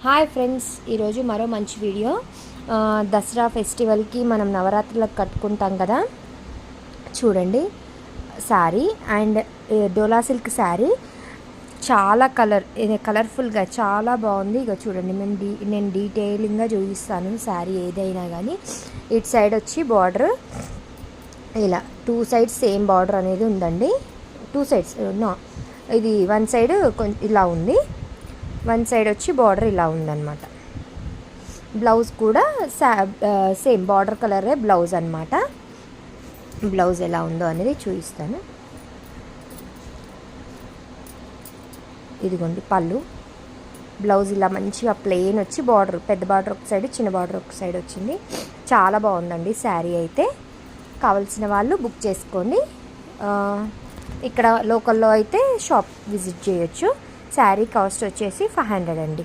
Hi friends, ఈరోజు మరో మంచి వీడియో. దసరా ఫెస్టివల్కి మనం నవరాత్రులకు కట్టుకుంటాం కదా, చూడండి. Sari and dola silk sari చాలా కలర్ఫుల్గా చాలా బాగుంది. ఇక చూడండి, నేను డీటెయిలింగ్గా చూపిస్తాను. శారీ ఏదైనా కానీ ఇటు సైడ్ వచ్చి బార్డర్ ఇలా 2 సైడ్స్ సేమ్ బార్డర్ అనేది ఉందండి. 2 సైడ్స్ ఇది 1 సైడ్ కొంచెం ఇలా ఉంది, 1 సైడ్ వచ్చి బార్డర్ ఇలా ఉందన్నమాట. బ్లౌజ్ కూడా సేమ్ బార్డర్ కలరే బ్లౌజ్ అనమాట. బ్లౌజ్ ఎలా ఉందో అనేది చూపిస్తాను. ఇదిగోండి పళ్ళు. బ్లౌజ్ ఇలా మంచిగా ప్లెయిన్ వచ్చి బార్డర్, పెద్ద బార్డర్ ఒక సైడ్, చిన్న బార్డర్ ఒక సైడ్ వచ్చింది. చాలా బాగుందండి శారీ అయితే. కావాల్సిన వాళ్ళు బుక్ చేసుకోండి. ఇక్కడ లోకల్లో అయితే షాప్ విజిట్ చేయొచ్చు. శారీ కాస్ట్ వచ్చేసి 500 అండి.